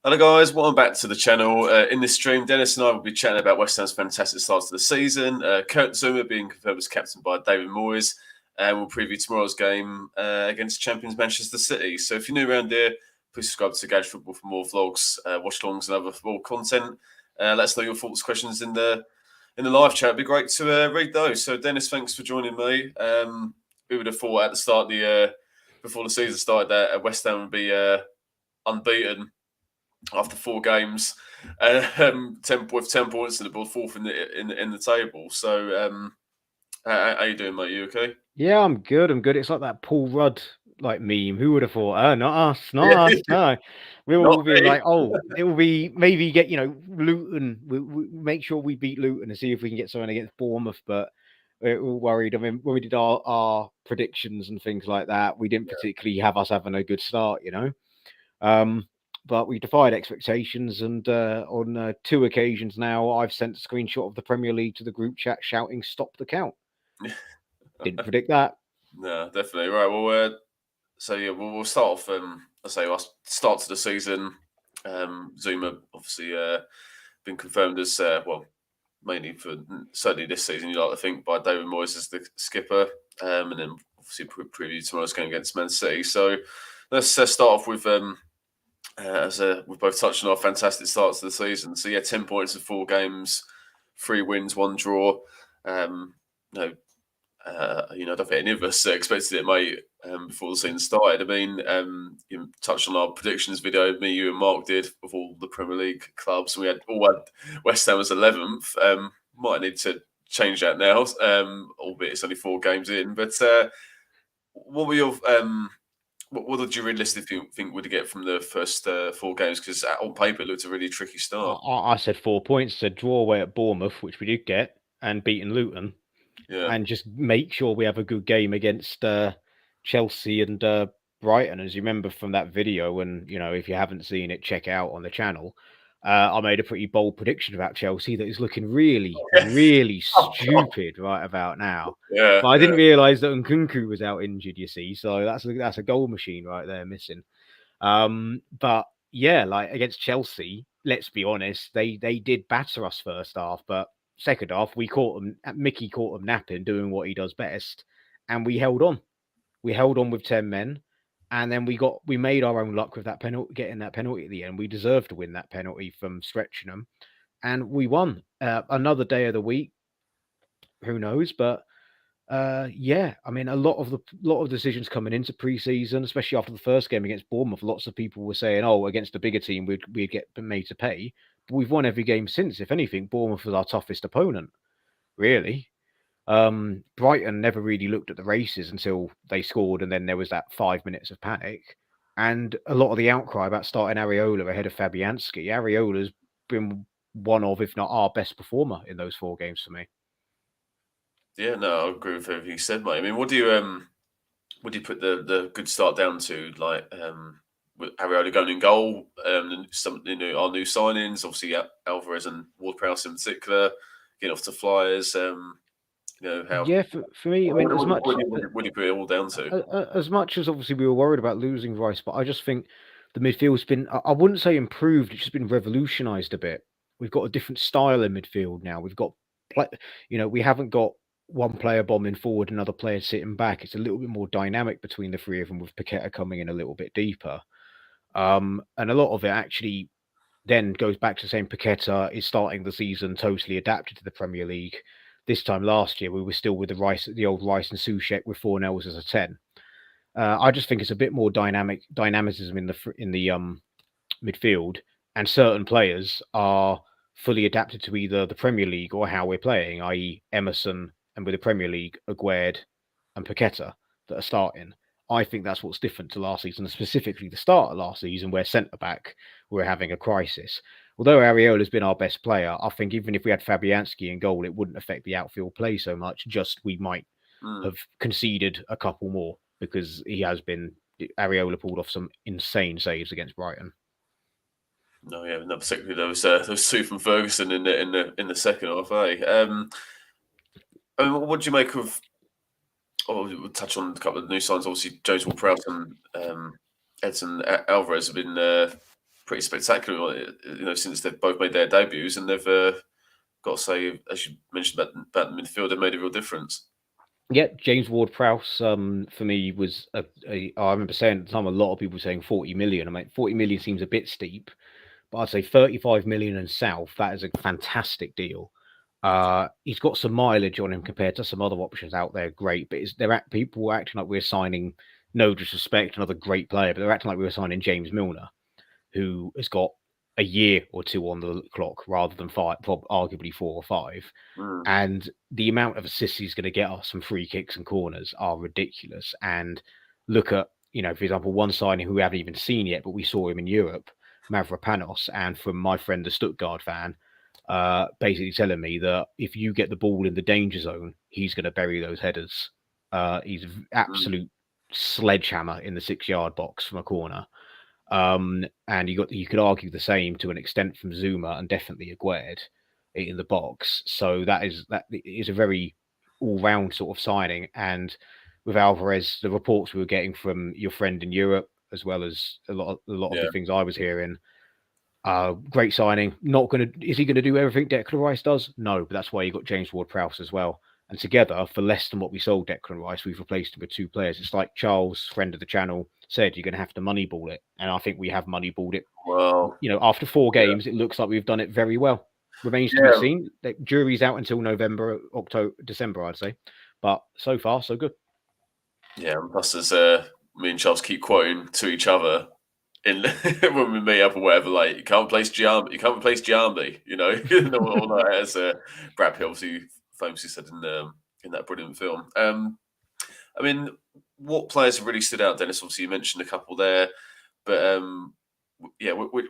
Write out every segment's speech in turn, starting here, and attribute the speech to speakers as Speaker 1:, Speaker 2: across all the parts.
Speaker 1: Hello guys, welcome back to the channel. In this stream, Dennis and I will be chatting about West Ham's fantastic start to the season. Kurt Zouma being confirmed as captain by David Moyes, and we'll preview tomorrow's game against champions Manchester City. So if you're new around here, please subscribe to Gage Football for more vlogs, watch-alongs, and other football content. Let us know your thoughts, questions in the live chat. It'd be great to read those. So Dennis, thanks for joining me. Who would have thought at the start of the before the season started that West Ham would be unbeaten after 4 games, 10 points in the ball, fourth in the table. So, how you doing, mate? You okay?
Speaker 2: Yeah, I'm good. It's like that Paul Rudd meme. Who would have thought? Not us, not us. No, we'll
Speaker 1: Not
Speaker 2: all be
Speaker 1: me.
Speaker 2: like, oh, it will be maybe get Luton. We make sure we beat Luton and see if we can get something against Bournemouth. But we're all worried. I mean, when we did our predictions and things like that, we didn't particularly have us having a good start, But we defied expectations, and on 2 occasions now, I've sent a screenshot of the Premier League to the group chat shouting, "Stop the count." Didn't predict that.
Speaker 1: No, definitely right. Well, so yeah, we'll start off. I say our start to the season. Zuma obviously been confirmed as mainly for certainly this season. You like to think by David Moyes as the skipper, and then obviously preview tomorrow's game against Man City. So let's start off with as we've both touched on our fantastic starts to the season. So yeah, 10 points in 4 games, 3 wins, 1 draw. No, I don't think any of us expected it, mate, before the season started. I mean, you touched on our predictions video, me, you, and Mark did of all the Premier League clubs. We had West Ham as 11th. Might need to change that now, albeit it's only 4 games in. But what were your what did you realistically think would get from the first 4 games? Because on paper, it looked a really tricky start.
Speaker 2: I said 4 points, said draw away at Bournemouth, which we did get, and beaten Luton, and just make sure we have a good game against Chelsea and Brighton. As you remember from that video, and if you haven't seen it, check it out on the channel. I made a pretty bold prediction about Chelsea that is looking really, really stupid right about now. But I didn't realise that Nkunku was out injured, you see, so that's a goal machine right there missing. But yeah, like against Chelsea, let's be honest, they did batter us first half, but second half we caught them. Mickey caught them napping, doing what he does best, and we held on. We held on with 10 men, and then we made our own luck with that penalty, getting that penalty at the end. We deserved to win that penalty from stretching them, and we won. Another day of the week, who knows? But yeah, I mean, a lot of decisions coming into preseason, especially after the first game against Bournemouth. Lots of people were saying, "Oh, against a bigger team, we'd get made to pay." But we've won every game since. If anything, Bournemouth was our toughest opponent, really. Brighton never really looked at the races until they scored, and then there was that 5 minutes of panic, and a lot of the outcry about starting Areola ahead of Fabianski. Areola's been one of, if not our best performer in those 4 games for me.
Speaker 1: Yeah, no, I agree with everything you said, mate. I mean, what do you put the good start down to? Like, with Areola going in goal, some our new signings, obviously Alvarez and Ward-Prowse in particular, getting off to flyers. How?
Speaker 2: Yeah, for me, I mean, as much
Speaker 1: What do you put it all down to?
Speaker 2: as much as obviously we were worried about losing Rice, but I just think the midfield's been, I wouldn't say improved, it's just been revolutionized a bit. We've got a different style in midfield now. We've got, we haven't got one player bombing forward, another player sitting back. It's a little bit more dynamic between the 3 of them, with Paqueta coming in a little bit deeper. And a lot of it actually then goes back to saying Paqueta is starting the season totally adapted to the Premier League. This time last year, we were still with the old Rice and Soucek with Fornells as a 10. I just think it's a bit more dynamicism in the midfield, and certain players are fully adapted to either the Premier League or how we're playing, i.e. Emerson, and with the Premier League, Aguerd and Paqueta that are starting. I think that's what's different to last season, specifically the start of last season, where centre-back we're having a crisis. Although Areola's been our best player, I think even if we had Fabianski in goal, it wouldn't affect the outfield play so much. Just we might have conceded a couple more, because Areola pulled off some insane saves against Brighton.
Speaker 1: No, yeah, no, particularly those 2 from Ferguson in the second half. I mean, what do you make of? Oh, we'll touch on a couple of new signs. Obviously, James Ward-Prowse and Edson Alvarez have been pretty spectacular, since they've both made their debuts, and they've got to say, as you mentioned about the midfield, they made a real difference.
Speaker 2: Yeah, James Ward-Prowse for me was I remember saying at the time, a lot of people were saying 40 million. I mean, 40 million seems a bit steep, but I'd say 35 million and south, that is a fantastic deal. He's got some mileage on him compared to some other options out there. Great, but people were acting like we're signing, no disrespect, another great player, but they're acting like we were signing James Milner, who has got a year or two on the clock rather than five, arguably 4 or 5. And the amount of assists he's going to get us from free kicks and corners are ridiculous. And look at, for example, one signing who we haven't even seen yet, but we saw him in Europe, Mavropanos. And from my friend, the Stuttgart fan, basically telling me that if you get the ball in the danger zone, he's going to bury those headers. He's an absolute sledgehammer in the 6-yard box from a corner. And you could argue the same to an extent from Zouma and definitely Aguerd in the box. So that is a very all-round sort of signing. And with Alvarez, the reports we were getting from your friend in Europe, as well as a lot of the things I was hearing, great signing. Is he gonna do everything Declan Rice does? No, but that's why you got James Ward-Prowse as well. And together, for less than what we sold Declan Rice, we've replaced him with 2 players. It's like Charles, friend of the channel, said, you're going to have to moneyball it. And I think we have moneyballed it.
Speaker 1: Well,
Speaker 2: after 4 games, it looks like we've done it very well. Remains to be seen. The jury's out until November, October, December, I'd say. But so far, so good.
Speaker 1: Yeah, and plus as me and Charles keep quoting to each other when we meet up or whatever, like, you can't replace Giambi, all that, as Brad Pitt obviously famously said in that brilliant film. I mean, what players have really stood out, Dennis? Obviously, you mentioned a couple there, but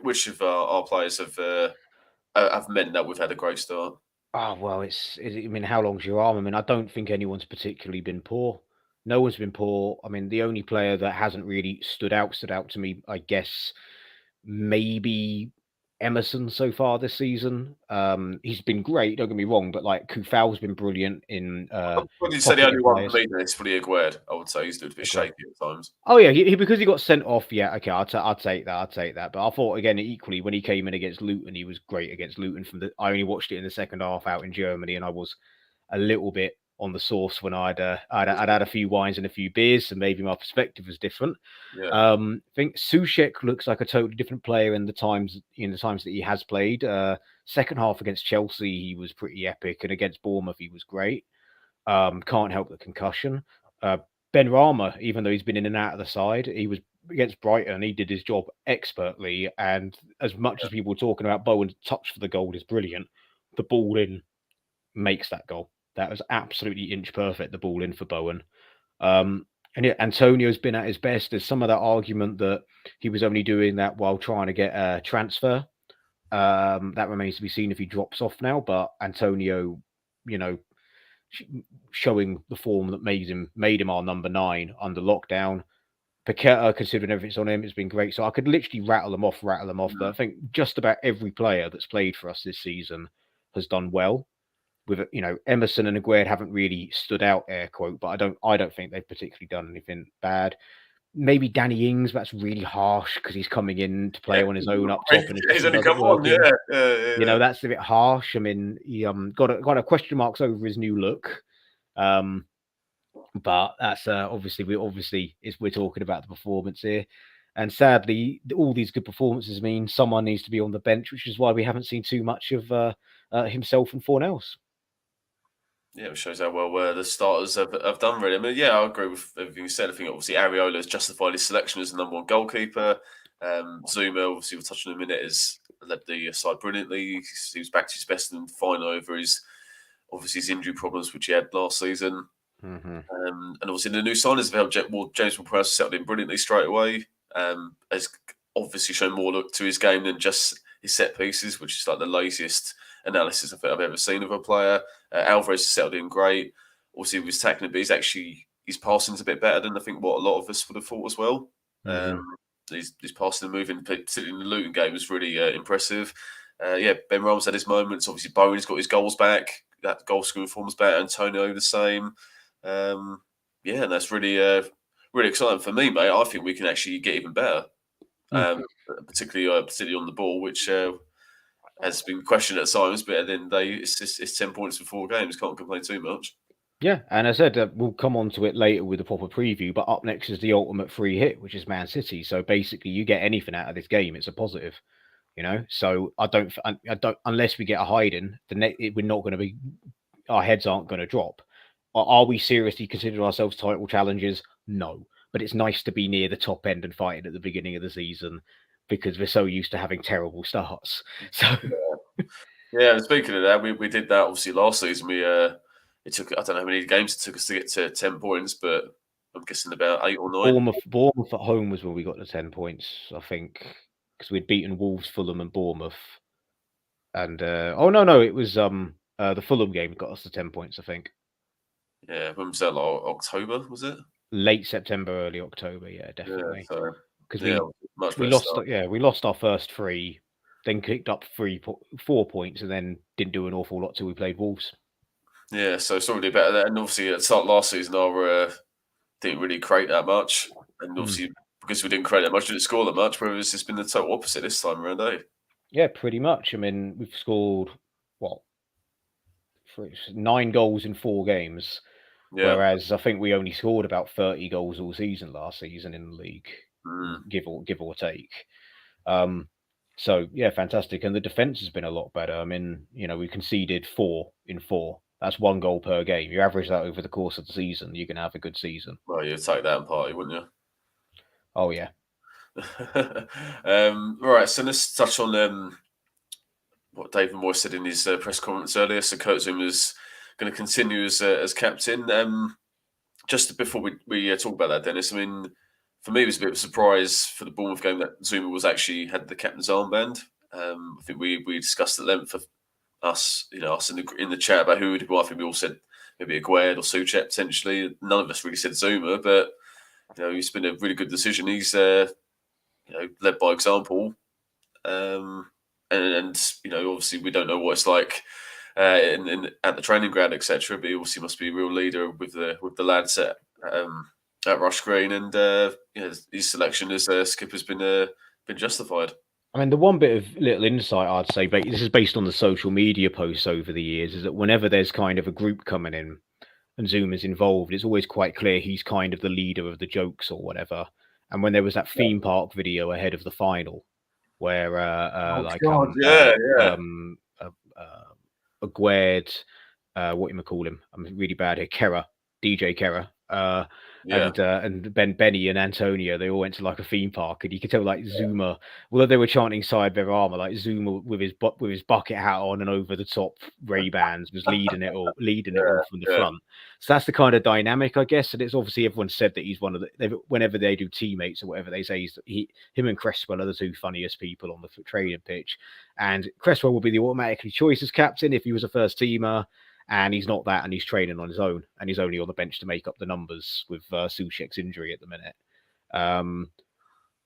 Speaker 1: which of our players have meant that we've had a great start?
Speaker 2: Oh, well, how long's your arm? I mean, I don't think anyone's particularly been poor. No one's been poor. I mean, the only player that hasn't really stood out to me, I guess, maybe Emerson so far this season. He's been great, don't get me wrong, but like Kufau's been brilliant in
Speaker 1: What did you say the only one for me is pretty Aguerd? I would say he's doing a bit shaky at times.
Speaker 2: Oh yeah, because he got sent off. Yeah, okay, I'd take that. But I thought again, equally when he came in against Luton, he was great against Luton. I only watched it in the second half out in Germany, and I was a little bit on the sauce when I'd had a few wines and a few beers, so maybe my perspective was different.
Speaker 1: Yeah.
Speaker 2: I think Soucek looks like a totally different player in the times that he has played. Second half against Chelsea, he was pretty epic, and against Bournemouth, he was great. Can't help the concussion. Ben Rama, even though he's been in and out of the side, he was against Brighton. He did his job expertly. And as much as people were talking about Bowen's touch for the goal is brilliant, the ball in makes that goal. That was absolutely inch perfect, the ball in for Bowen. And yeah, Antonio's been at his best. There's some of that argument that he was only doing that while trying to get a transfer. That remains to be seen if he drops off now. But Antonio, showing the form that made him our number 9 under lockdown. Paqueta, considering everything's on him, has been great. So I could literally rattle them off. But I think just about every player that's played for us this season has done well. With Emerson and Aguerd haven't really stood out, air quote, but I don't think they've particularly done anything bad. Maybe Danny Ings, that's really harsh because he's coming in to play on his own up top, and
Speaker 1: he's only come on,
Speaker 2: that's a bit harsh. I mean, he got a question marks over his new look, but that's obviously we're talking about the performance here, and sadly, all these good performances mean someone needs to be on the bench, which is why we haven't seen too much of himself and Fornells.
Speaker 1: Yeah, it shows how well the starters have done, really. I mean, yeah, I agree with everything you said. I think obviously Areola has justified his selection as the number 1 goalkeeper. Zouma, obviously, we'll touch on in a minute, has led the side brilliantly. He was back to his best and fine over his injury problems, which he had last season.
Speaker 2: Mm-hmm.
Speaker 1: And obviously, the new signings have helped. James Ward-Prowse settled in brilliantly straight away. Has obviously shown more look to his game than just his set pieces, which is like the laziest analysis I think I've ever seen of a player. Alvarez has settled in great. Obviously, with his tackling, but his passing's a bit better than I think what a lot of us would have thought as well.
Speaker 2: Mm-hmm.
Speaker 1: His passing and moving, particularly in the Luton game, was really impressive. Ben Rama's had his moments. Obviously, Bowen's got his goals back. That goal scoring form's better. Antonio the same. And that's really really exciting for me, mate. I think we can actually get even better. particularly on the ball, which has been questioned at times. But at the end of the day, it's 10 points in 4 games. Can't complain too much.
Speaker 2: Yeah, and as I said, we'll come on to it later with a proper preview, but up next is the ultimate free hit, which is Man City. So basically, you get anything out of this game, it's a positive, So I don't, unless we get a hiding, we're not going to be, our heads aren't going to drop. Are we seriously considering ourselves title challengers? No, but it's nice to be near the top end and fighting at the beginning of the season because we're so used to having terrible starts. So
Speaker 1: yeah. And speaking of that, we did that obviously last season. It took, I don't know how many games it took us to get to 10 points, but I'm guessing about 8 or 9.
Speaker 2: Bournemouth at home was where we got the 10 points, I think, because we'd beaten Wolves, Fulham, and Bournemouth. And no, it was the Fulham game got us the 10 points, I think.
Speaker 1: Yeah, when was that? Like October, was it?
Speaker 2: Late September, early October. Yeah, definitely. Because we lost.
Speaker 1: Start.
Speaker 2: We lost our first 3, then kicked up 4 points, and then didn't do an awful lot till we played Wolves.
Speaker 1: Yeah, so it's already better there. And obviously, at the start of last season, our didn't really create that much, and obviously because we didn't create that much, didn't score that much. Whereas it's been the total opposite this time around, eh?
Speaker 2: Yeah, pretty much. I mean, we've scored 9 goals in 4 games, whereas I think we only scored about 30 goals all season last season in the league, give or take. So yeah, fantastic, and the defense has been a lot better. I mean, we conceded 4 in 4. That's 1 goal per game. You average that over the course of the season, you're going to have a good season.
Speaker 1: Well, you'd take that in party, wouldn't you?
Speaker 2: Oh yeah.
Speaker 1: Right, so let's touch on what David Moyes said in his press conference earlier. So Kurt Zouma is going to continue as captain. Just before we talk about that, Dennis, I mean, for me, it was a bit of a surprise for the Bournemouth game that Zouma had the captain's armband. I think we discussed at length of us in the chat about who would. Well, I think we all said maybe Aguerd or Souček potentially. None of us really said Zouma, but it's been a really good decision. He's led by example, and obviously we don't know what it's like at the training ground, etc. But he obviously must be a real leader with the lads at Rush Green, and his selection as skipper's been justified.
Speaker 2: I mean, the one bit of little insight I'd say, but this is based on the social media posts over the years, is that whenever there's kind of a group coming in and Zouma's involved, it's always quite clear he's kind of the leader of the jokes or whatever. And when there was that theme park video ahead of the final, where Aguerd, what you call him? I'm really bad here. DJ Kerrer, and Benny and Antonio, they all went to like a theme park, and you could tell like Zouma, although they were chanting side their armor, like Zouma with his bucket hat on and over the top Ray-Bans was leading it all from the front. So that's the kind of dynamic, I guess. And it's obviously everyone said that he's one of the, whenever they do teammates or whatever, they say him and Cresswell are the 2 funniest people on the training pitch, and Cresswell will be the automatically choice as captain if he was a first teamer. And he's not that, and he's training on his own, and he's only on the bench to make up the numbers with Souček's injury at the minute.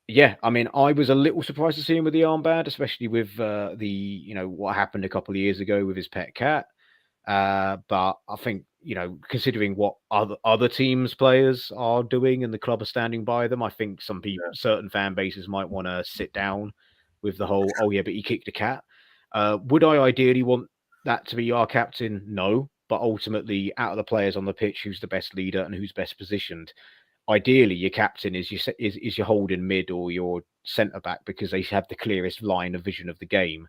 Speaker 2: Yeah, I mean, I was a little surprised to see him with the armband, especially with what happened a couple of years ago with his pet cat. But I think, considering what other teams' players are doing and the club are standing by them, I think some people, certain fan bases might want to sit down with the whole, oh yeah, but he kicked a cat. Would I ideally want that to be our captain? No, but ultimately, out of the players on the pitch, who's the best leader and who's best positioned? Ideally, your captain is your holding mid or your centre back, because they have the clearest line of vision of the game,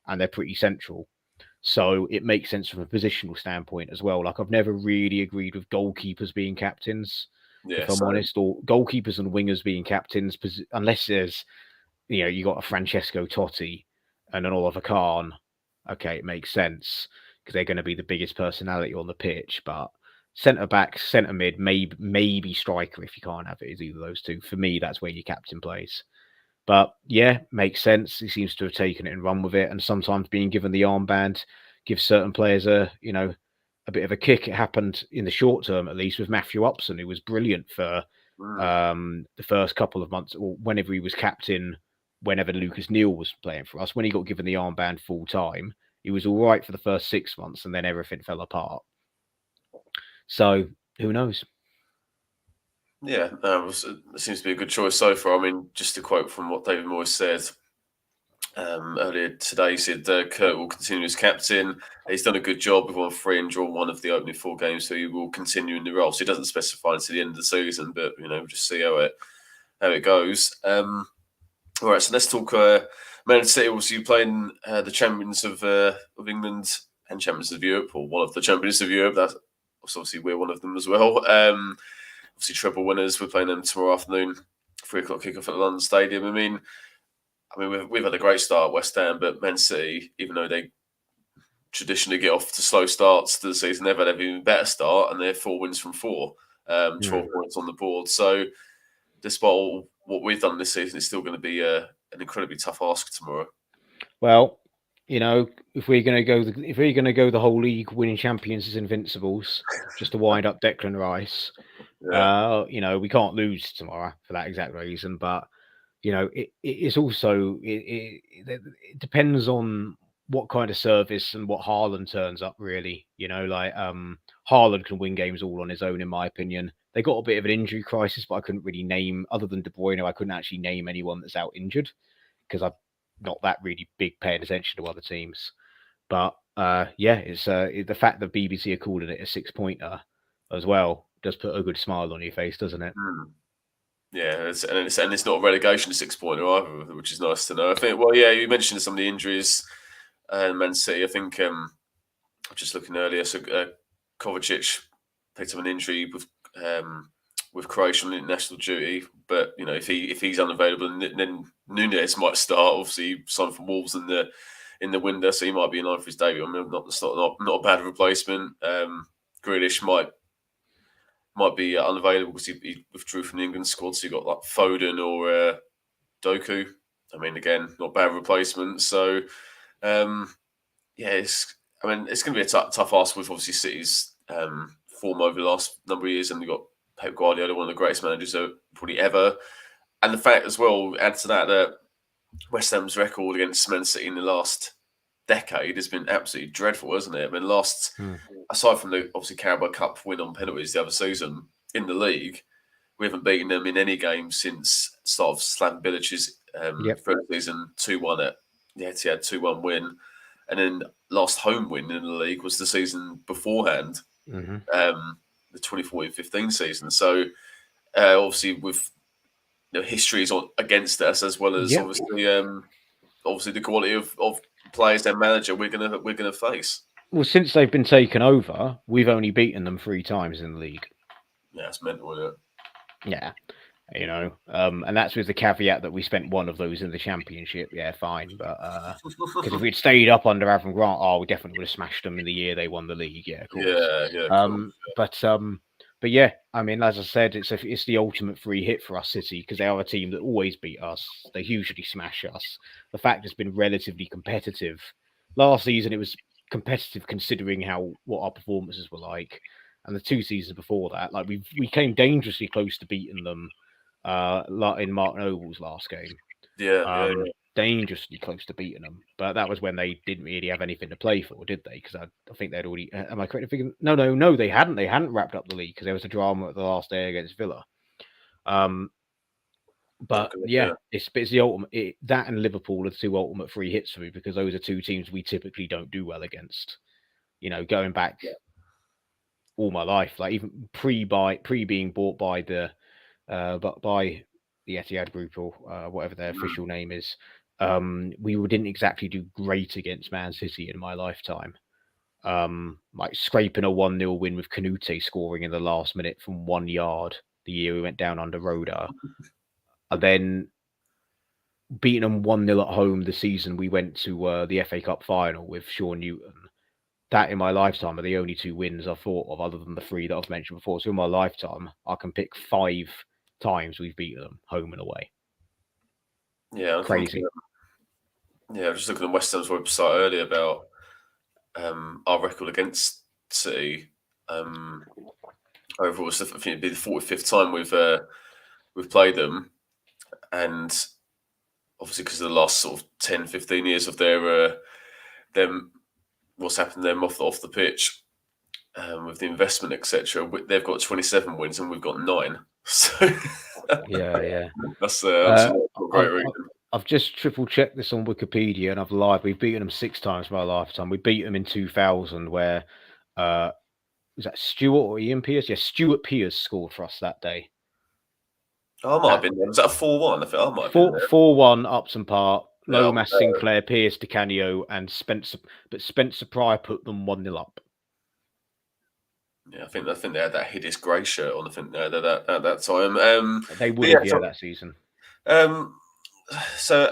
Speaker 2: and they're pretty central. So it makes sense from a positional standpoint as well. Like, I've never really agreed with goalkeepers being captains, if I'm honest, or goalkeepers and wingers being captains, unless there's, you got a Francesco Totti and an Oliver Kahn. Okay, it makes sense because they're going to be the biggest personality on the pitch. But centre back, centre mid, maybe striker if you can't have it, is either of those 2. For me, that's where your captain plays. But yeah, makes sense. He seems to have taken it and run with it. And sometimes being given the armband gives certain players a bit of a kick. It happened in the short term, at least, with Matthew Upson, who was brilliant for the first couple of months, or whenever he was captain. Whenever Lucas Neal was playing for us, when he got given the armband full time, he was all right for the first 6 months, and then everything fell apart. So who knows?
Speaker 1: Yeah, it seems to be a good choice so far. I mean, just to quote from what David Moyes said earlier today, he said Kurt will continue as captain. He's done a good job. We've won 3 and drawn 1 of the opening 4 games, so he will continue in the role. So he doesn't specify until the end of the season, but we'll just see how it goes. All right, so let's talk Man City. Obviously, playing the champions of England and champions of Europe, or one of the champions of Europe. That's obviously we're one of them as well. Obviously, treble winners. We're playing them tomorrow afternoon, 3:00 kickoff at the London Stadium. I mean, we've had a great start at West Ham, but Man City, even though they traditionally get off to slow starts to the season, they've had an even better start, and they're 4 wins from 4, 12 points on the board. So, despite all what we've done this season, it's still going to be an incredibly tough ask tomorrow.
Speaker 2: Well, if we're going to go the whole league winning champions as invincibles, just to wind up Declan Rice, we can't lose tomorrow for that exact reason. But it's also it depends on what kind of service and what Haaland turns up. Really, Haaland can win games all on his own, in my opinion. They got a bit of an injury crisis, but I couldn't really name, other than De Bruyne, I couldn't actually name anyone that's out injured because I'm not that really big paying attention to other teams. But it's the fact that BBC are calling it a 6-pointer as well does put a good smile on your face, doesn't it?
Speaker 1: Yeah, it's not a relegation 6-pointer either, which is nice to know. I think. Well, yeah, you mentioned some of the injuries, Man City. I think just looking earlier, so Kovacic picked up an injury with Croatia on international duty. But if he's unavailable, then Nunez might start. Obviously, he signed for Wolves in the window, so he might be in line for his debut. I mean, not a bad replacement. Grealish might be unavailable because he withdrew from the England squad. So you got like Foden or Doku. I mean, again, not bad replacement. So it's going to be a tough ask with obviously City's form over the last number of years, and you've got Pep Guardiola, one of the greatest managers probably ever. And the fact as well, add to that West Ham's record against Man City in the last decade has been absolutely dreadful, hasn't it? I mean, aside from the obviously Carabao Cup win on penalties the other season in the league, we haven't beaten them in any game since sort of Slaven Bilic's first season 2-1 at the Etihad 2-1 win, and then last home win in the league was the season beforehand, the 2014-15 season. So obviously with history is against us, as well as obviously the quality of players and manager we're gonna face.
Speaker 2: Well, since they've been taken over, we've only beaten them 3 times in the league.
Speaker 1: Yeah, it's mental, isn't it?
Speaker 2: Yeah, and that's with the caveat that we spent one of those in the championship. Yeah, fine, but because if we'd stayed up under Avram Grant, we definitely would have smashed them in the year they won the league. Yeah, of course.
Speaker 1: Yeah.
Speaker 2: But yeah, I mean, as I said, it's the ultimate free hit for us, City, because they are a team that always beat us. They usually smash us. The fact it's been relatively competitive. Last season, it was competitive considering what our performances were like, and the 2 seasons before that, like we came dangerously close to beating them in Martin Oval's last game.
Speaker 1: Yeah.
Speaker 2: Dangerously close to beating them, but that was when they didn't really have anything to play for, did they? Because I think they'd already. Am I correct in thinking? No, they hadn't. They hadn't wrapped up the league because there was a drama at the last day against Villa. But it's the ultimate. That and Liverpool are the 2 ultimate free hits for me, because those are 2 teams we typically don't do well against. Going back all my life, like even pre being bought by the Etihad Group or whatever their official name is. We didn't exactly do great against Man City in my lifetime. Like scraping a 1-0 win with Canute scoring in the last minute from 1 yard the year we went down under Roda. And then beating them 1-0 at home the season we went to the FA Cup final with Sean Newton. That in my lifetime are the only 2 wins I've thought of, other than the 3 that I've mentioned before. So in my lifetime, I can pick 5 times we've beaten them home and away.
Speaker 1: Yeah,
Speaker 2: crazy.
Speaker 1: I was just looking at West Ham's website earlier about our record against City. Overall, I think it'd be the 45th time we've played them, and obviously because of the last sort of 10-15 years of them, what's happened to them off the pitch with the investment, etc. They've got 27 wins and we've got 9. So
Speaker 2: Yeah.
Speaker 1: that's obviously not a great reason.
Speaker 2: I've just triple checked this on Wikipedia, and I've lied. We've beaten them 6 times in my lifetime. We beat them in 2000, where was that Stuart or Ian Pearce? Yeah, Stuart Pearce scored for us that day.
Speaker 1: I might have been there. Was that a 4-1? I think I might have been there.
Speaker 2: 4-1 Upton Park. Lomas,
Speaker 1: Yeah,
Speaker 2: Sinclair, Pearce, DiCanio, and Spencer. But Spencer Pryor put them 1-0 up.
Speaker 1: Yeah, I think they had that hideous grey shirt on. I think they had that at that time.
Speaker 2: They would have, that season.
Speaker 1: So,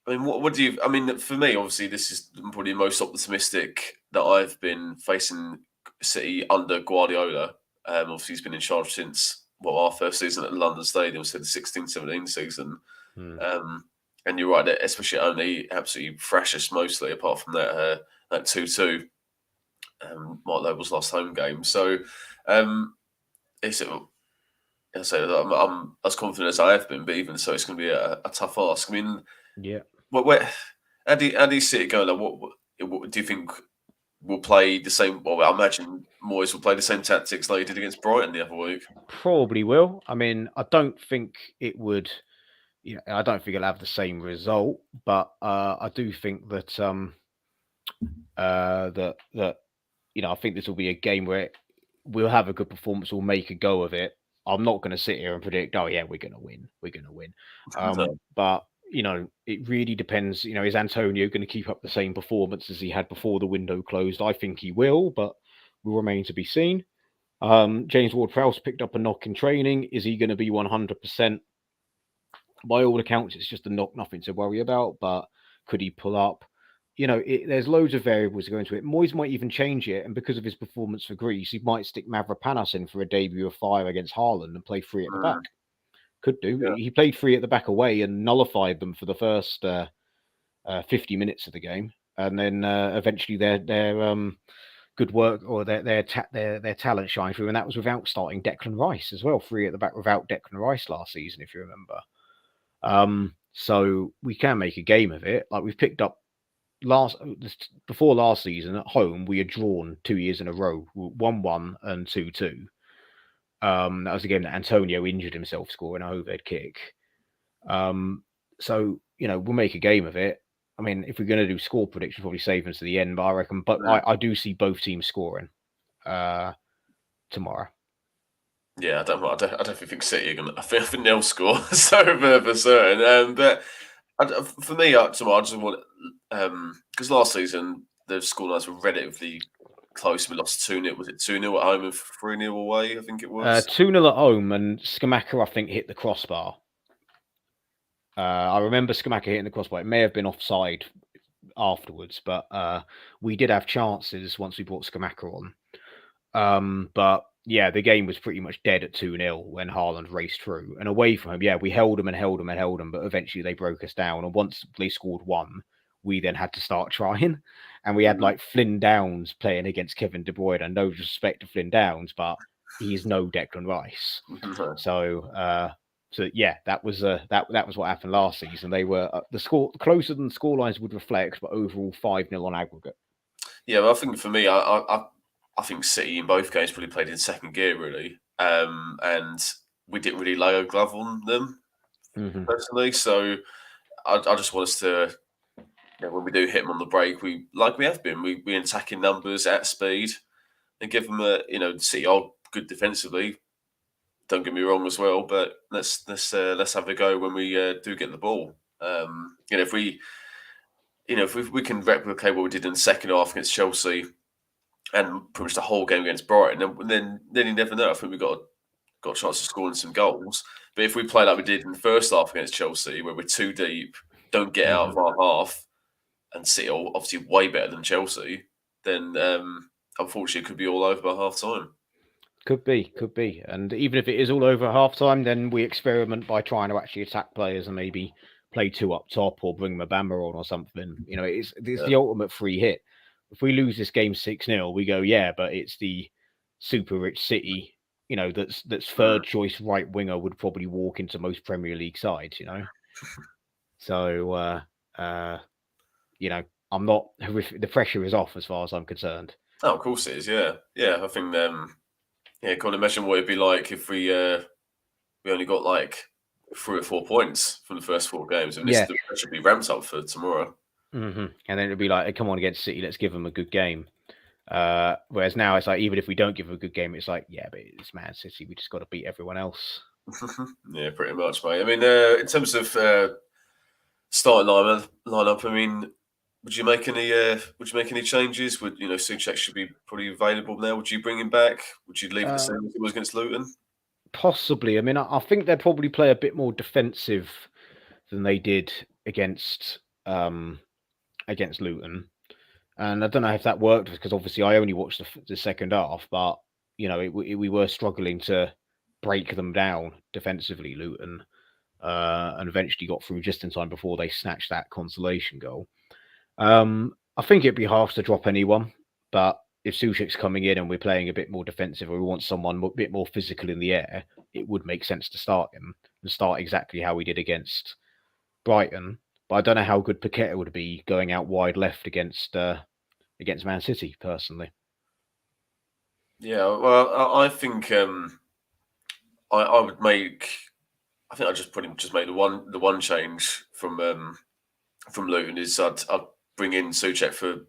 Speaker 1: I mean, what do you? I mean, for me, obviously, this is probably the most optimistic that I've been facing City under Guardiola. Obviously, he's been in charge since our first season at the London Stadium, so the 16-17 season. And you're right, especially only absolutely freshest mostly, apart from that 2-2. Mark Noble's last home game. So, I'm as confident as I have been, but even so, it's going to be a tough ask. I mean,
Speaker 2: yeah.
Speaker 1: How do you see it going? Like, what do you think will play the same? Well, I imagine Moyes will play the same tactics like he did against Brighton the other week.
Speaker 2: Probably will. I mean, I don't think it would. I don't think it'll have the same result, but I do think that I think this will be a game where we'll have a good performance. We'll make a go of it. I'm not going to sit here and predict, oh yeah, we're going to win. We're going to win. But it really depends. Is Antonio going to keep up the same performance as he had before the window closed? I think he will, but will remain to be seen. James Ward-Prowse picked up a knock in training. Is he going to be 100%? By all accounts, it's just a knock, nothing to worry about. But could he pull up? There's loads of variables that go into it. Moyes might even change it, and because of his performance for Greece, he might stick Mavropanos in for a debut of fire against Haaland and play 3 at the back. Could do. Yeah. He played 3 at the back away and nullified them for the first 50 minutes of the game, and then eventually their good work or their talent shined through, and that was without starting Declan Rice as well. 3 at the back without Declan Rice last season, if you remember. So we can make a game of it. Like we've picked up before last season at home, we had drawn 2 years in a row, 1-1 and 2-2. That was the game that Antonio injured himself scoring an overhead kick. So we'll make a game of it. I mean, if we're going to do score predictions, probably save them to the end. But I reckon, I do see both teams scoring tomorrow.
Speaker 1: Yeah, I don't think City are going to. I think they'll score so for certain. But for me, tomorrow, I just want because last season the scorelines were relatively close. We lost 2-0. Was it 2-0 at home and 3-0 away? I think it was
Speaker 2: 2-0 at home, and Scamacca I think hit the crossbar. I remember Scamacca hitting the crossbar. It may have been offside afterwards, but we did have chances once we brought Scamacca on. But yeah, the game was pretty much dead at 2-0 when Haaland raced through. And away from him, yeah, we held them, but eventually they broke us down. And once they scored 1, we then had to start trying. And we had like Flynn Downs playing against Kevin De Bruyne. And no disrespect to Flynn Downs, but he's no Declan Rice. So yeah, that was what happened last season. They were the score closer than the scorelines would reflect, but overall 5-0 on aggregate.
Speaker 1: Yeah, well, I think for me, I think City in both games probably played in second gear, really. And we didn't really lay a glove on them, personally. So I just want us to, when we do hit them on the break, we have been, we attacking numbers at speed and give them City are good defensively. Don't get me wrong as well, but let's have a go when we do get the ball. If we can replicate what we did in the second half against Chelsea and pretty much the whole game against Brighton, then you never know. I think we got a chance of scoring some goals. But if we play like we did in the first half against Chelsea, where we're too deep, don't get out of our half, and City are obviously way better than Chelsea, then unfortunately it could be all over by half time.
Speaker 2: Could be. And even if it is all over half time, then we experiment by trying to actually attack players and maybe play 2 up top or bring Mabamba on or something. It's the ultimate free hit. If we lose this game 6-0, we go, yeah, but it's the super rich City, that's third choice right winger would probably walk into most Premier League sides, So, I'm not horrific. The pressure is off as far as I'm concerned.
Speaker 1: Oh, of course it is. Yeah. I think Yeah, can't imagine what it'd be like if we only got like 3 or 4 points from the first 4 games. And
Speaker 2: Yeah.
Speaker 1: this should be ramped up for tomorrow.
Speaker 2: And then it'd be like, come on against City, let's give them a good game. Whereas now it's like, even if we don't give them a good game, it's like, yeah, but it's Man City. We just got to beat everyone else.
Speaker 1: Yeah, pretty much, mate. I mean, in terms of starting lineup, I mean, would you make any changes? Would Souček should be probably available now? Would you bring him back? Would you leave it the same as it was against Luton?
Speaker 2: Possibly. I mean, I think they'd probably play a bit more defensive than they did against Luton. And I don't know if that worked because obviously I only watched the second half, but we were struggling to break them down defensively, Luton, and eventually got through just in time before they snatched that consolation goal. I think it'd be harsh to drop anyone, but if Souček's coming in and we're playing a bit more defensive, or we want someone a bit more physical in the air, it would make sense to start him and start exactly how we did against Brighton. But I don't know how good Paqueta would be going out wide left against Man City, personally.
Speaker 1: Yeah, well, I think I would make. I think I just made the one change from Luton is I'd bring in Souček for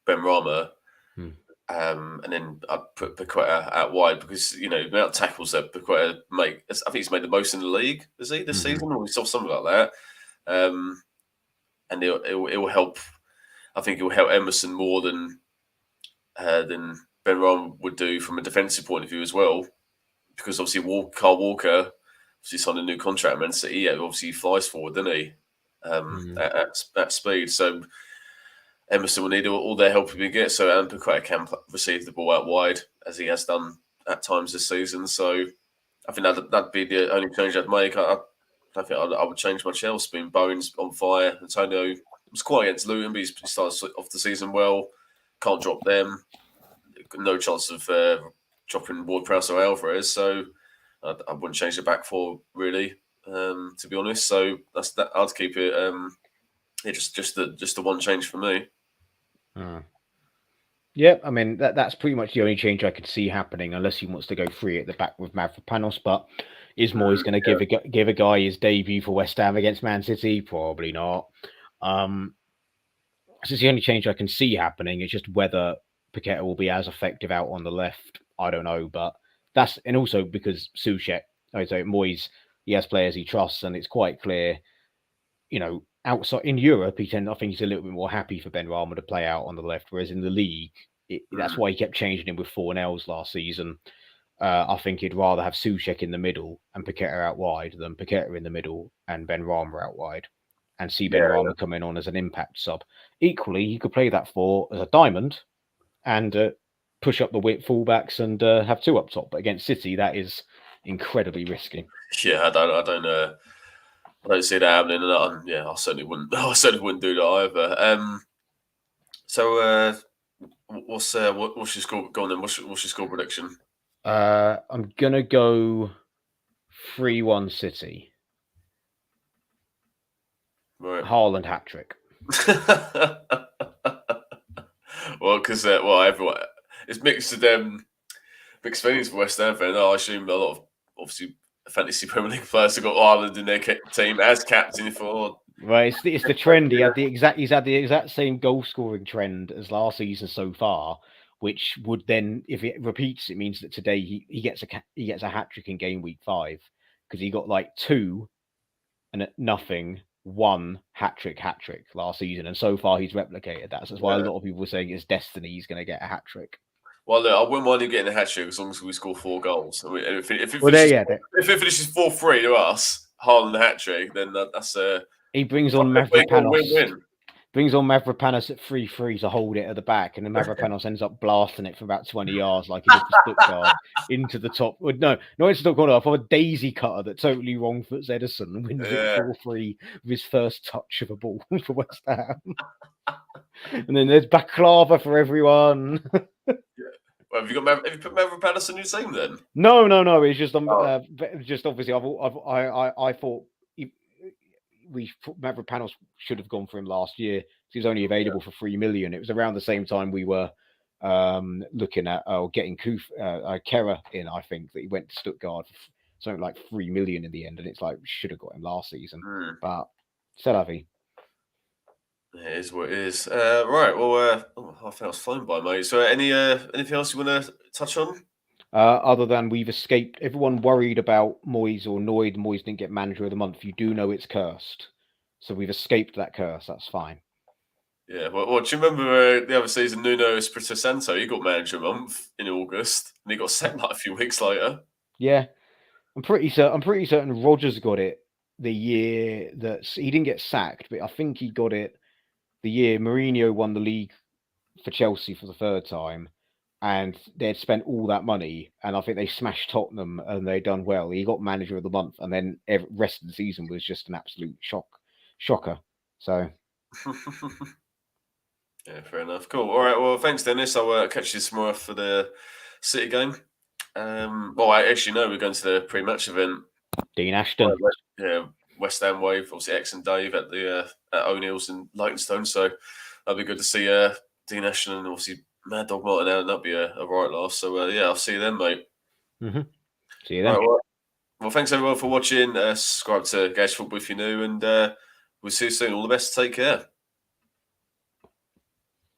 Speaker 1: Benrahma, and then I'd put Paqueta out wide because the amount of tackles that Paqueta make. I think he's made the most in the league. Is he this season? Or we saw something like that. And it will help. I think it will help Emerson more than Benrahma would do from a defensive point of view as well, because obviously Carl Walker obviously signed a new contract, Man City. Yeah, obviously he flies forward, doesn't he? At speed. So Emerson will need all their help he can get. So and Paqueta can receive the ball out wide as he has done at times this season. So I think that'd be the only change I'd make. I don't think I would change much else. Being Bowen's on fire. Antonio was quite against Luton, but he started off the season well. Can't drop them. No chance of dropping Ward-Prowse or Alvarez. So I wouldn't change the back four really, to be honest. So that's that. I'd keep it. Just the one change for me.
Speaker 2: Yeah, I mean that's pretty much the only change I could see happening, unless he wants to go free at the back with Mavropanos. But is Moyes going to give a guy his debut for West Ham against Man City? Probably not. This is the only change I can see happening. It's just whether Paqueta will be as effective out on the left. I don't know, but and also because Souček, I say Moyes, he has players he trusts, and it's quite clear, outside in Europe, I think he's a little bit more happy for Benrahma to play out on the left, whereas in the league, that's why he kept changing him with Fornells last season. I think he'd rather have Souček in the middle and Paqueta out wide than Paqueta in the middle and Benrahma out wide, and see Benrahma coming on as an impact sub. Equally, you could play that as a diamond and push up the width fullbacks and have two up top. But against City, that is incredibly risky.
Speaker 1: Yeah, I don't see that happening. And I certainly wouldn't. I certainly wouldn't do that either. So what's your score? Go on then. What's your score prediction?
Speaker 2: I'm gonna go 3-1 City.
Speaker 1: Right.
Speaker 2: Haaland hat trick.
Speaker 1: Well, because everyone it's mixed feelings for West Ham fans. I assume a lot of obviously fantasy Premier League players have got Haaland in their team as captain for.
Speaker 2: Right, it's the trend. He's had the exact same goal scoring trend as last season so far, which would then, if it repeats, it means that today he gets a hat trick in game week 5 because he got like 2 and nothing, 1 hat trick last season, and so far he's replicated that. So that's why a lot of people were saying it's destiny. He's going to get a hat trick.
Speaker 1: Well, look, I wouldn't mind him getting a hat trick as long as we score 4 goals. I mean, if it finishes 4-3 to us, Haaland hat trick, then that's
Speaker 2: he brings on Mavropanos. Brings on Mavropanos at 3-3 to hold it at the back, and then Mavropanos ends up blasting it from about 20 yards like he did for Stuttgart into the top. No, not into the corner. For a daisy cutter that totally wrong foots Ederson and wins it 4-3 with his first touch of a ball for West Ham. And then there's baklava for everyone.
Speaker 1: Well, have you put Mavropanos in your team then?
Speaker 2: No. It's just just obviously I thought Mavropanos should have gone for him last year. He was only available for 3 million. It was around the same time we were looking at getting Kera in. I think that he went to Stuttgart for something like 3 million in the end, and it's like we should have got him last season, but c'est la vie.
Speaker 1: It is what it is. Right. Well, half an hour's flown by, mate. So, anything else you want to touch on?
Speaker 2: Other than we've escaped, everyone worried about Moyes or annoyed Moyes didn't get manager of the month. You do know it's cursed, so we've escaped that curse. That's fine.
Speaker 1: Yeah. Well, do you remember the other season? Nuno Espirito Santo, he got manager of the month in August, and he got sacked like a few weeks later.
Speaker 2: Yeah, I'm pretty certain Rodgers got it the year that he didn't get sacked, but I think he got it the year Mourinho won the league for Chelsea for the third time, and they'd spent all that money, and I think they smashed Tottenham and they'd done well. He got manager of the month, and then the rest of the season was just an absolute shocker. So,
Speaker 1: yeah, fair enough. Cool. All right. Well, thanks, Dennis. I'll catch you tomorrow for the City game. Well, I actually know we're going to the pre-match event.
Speaker 2: Dean Ashton.
Speaker 1: Yeah, West Ham Wave, obviously X and Dave at the at O'Neill's in Leytonstone. So that'll be good to see Dean Ashton and obviously Mad Dog Martin out. That'll be a right laugh. So yeah, I'll see you then, mate.
Speaker 2: See you then.
Speaker 1: Right, well, thanks everyone for watching. Subscribe to Gage Football if you're new, and we'll see you soon. All the best. Take care.